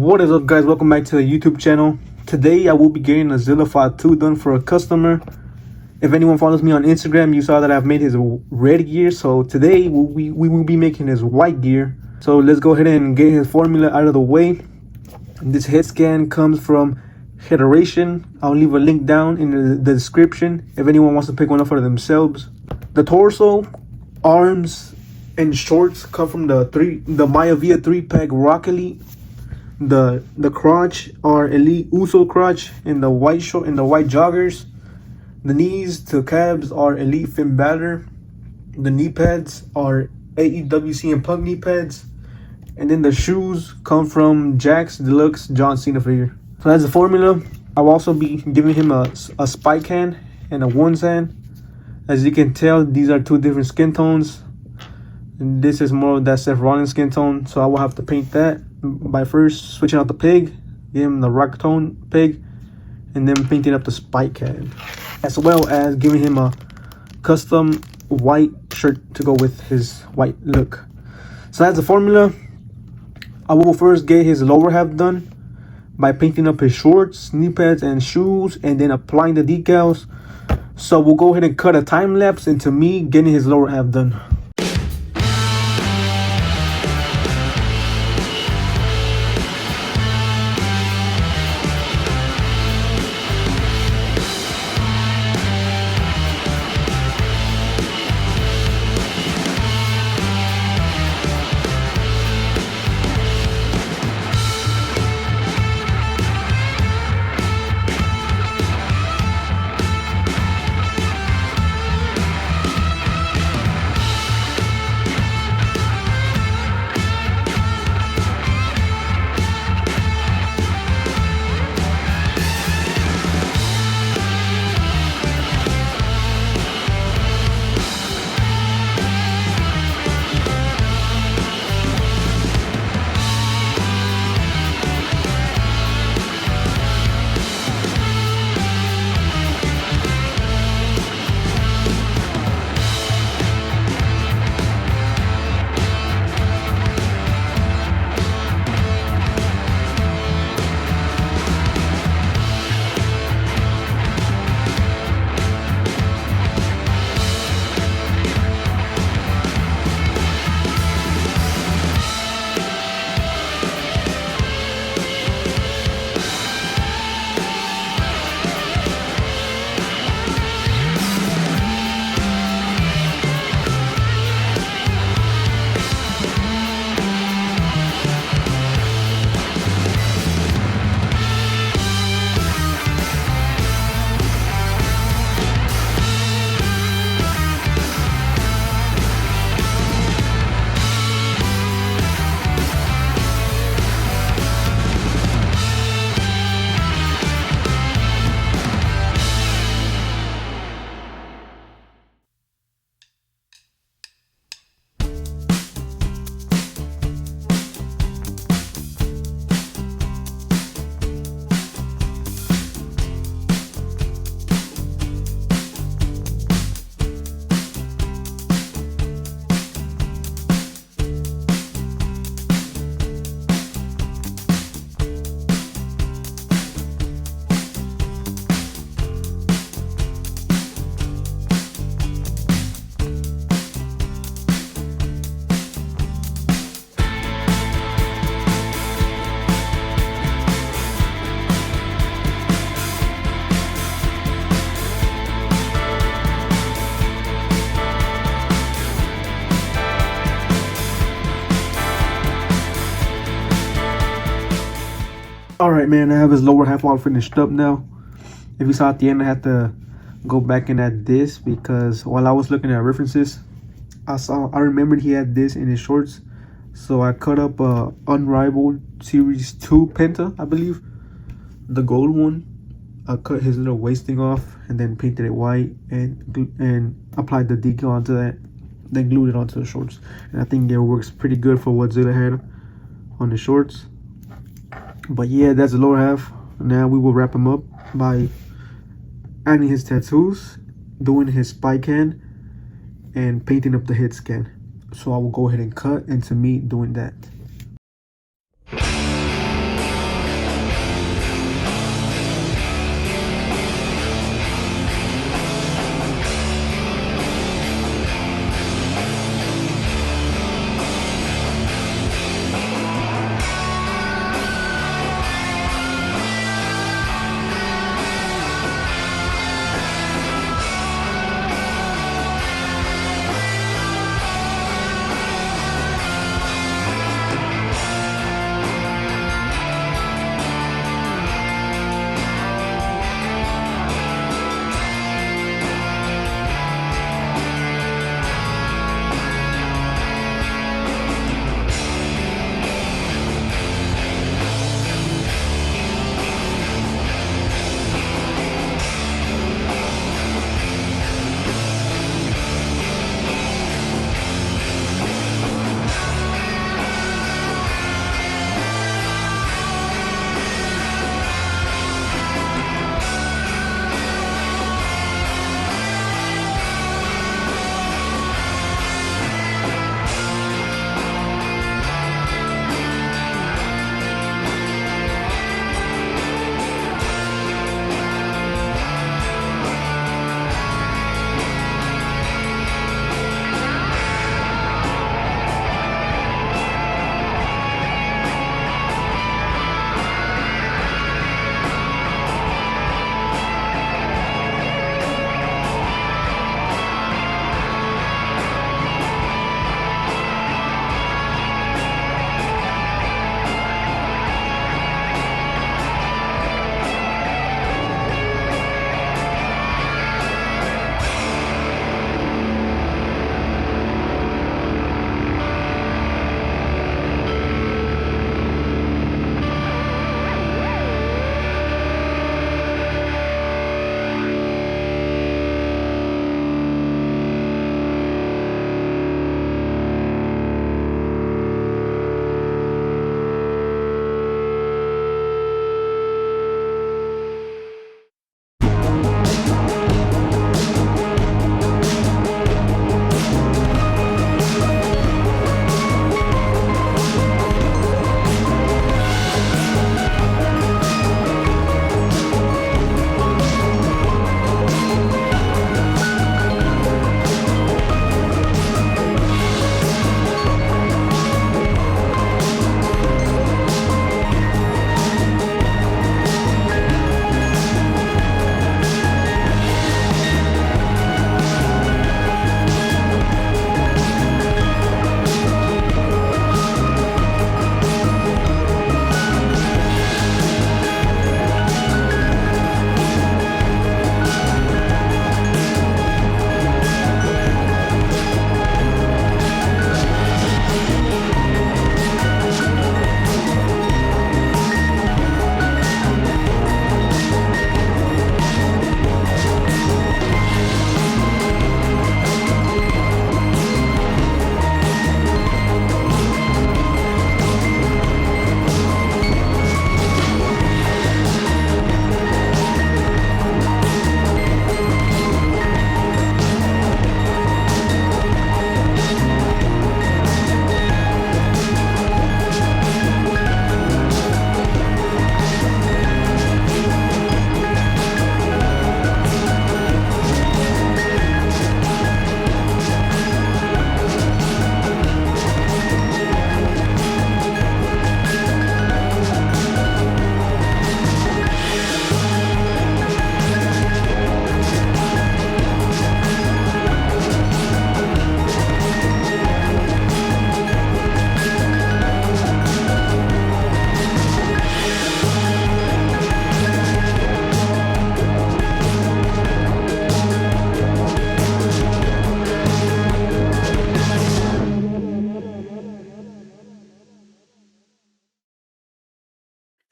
What is up, guys? Welcome back to the YouTube channel. Today I will be getting a Zilla Fatu done for a customer. If anyone follows me on Instagram, you saw that I've made his red gear, so today we will be making his white gear. So let's go ahead and get his formula out of the way. This head scan comes from Headeration. I'll leave a link down in the description if anyone wants to pick one up for themselves. The torso, arms, and shorts come from the Maya Via 3-pack Rock Elite. The crotch are Elite Uso crotch in the white short and the white joggers. The knees to calves are Elite Fin Batter. The knee pads are AEWC and Punk knee pads. And then the shoes come from Jack's Deluxe John Cena figure. So that's the formula. I'll also be giving him a spike hand and a one hand. As you can tell, these are two different skin tones. And this is more of that Seth Rollins skin tone, so I will have to paint that by first switching out the pig, give him the rock tone pig, and then painting up the spike head, as well as giving him a custom white shirt to go with his white look. So that's the formula. I will first get his lower half done by painting up his shorts, knee pads, and shoes, and then applying the decals. So we'll go ahead and cut a time lapse into me getting his lower half done. Alright, man, I have his lower half all finished up now. If you saw at the end, I had to go back and add this because while I was looking at references, I remembered he had this in his shorts. So I cut up a Unrivaled Series 2 Penta, I believe, the gold one. I cut his little waisting off and then painted it white and applied the decal onto that, then glued it onto the shorts. And I think it works pretty good for what Zilla had on the shorts. But yeah, that's the lower half. Now we will wrap him up by adding his tattoos, doing his spike hand, and painting up the head scan. So I will go ahead and cut into me doing that.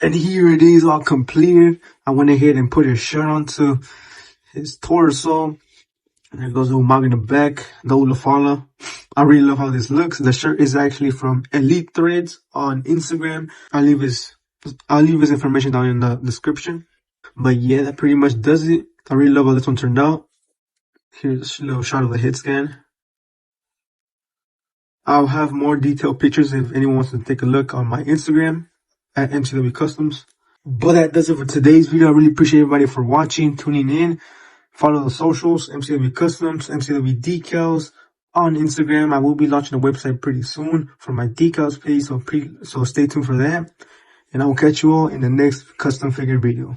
And here it is all completed. I went ahead and put his shirt onto his torso. And there goes the umag in the back, the ulafala. I really love how this looks. The shirt is actually from Elite Threads on Instagram. I'll leave his information down in the description. But yeah, that pretty much does it. I really love how this one turned out. Here's a little shot of the head scan. I'll have more detailed pictures if anyone wants to take a look on my Instagram at MCW Customs. But that does it for today's video. I really appreciate everybody for watching, tuning in. Follow the socials, MCW Customs, MCW Decals on Instagram. I will be launching a website pretty soon for my decals page, so stay tuned for that. And I will catch you all in the next custom figure video.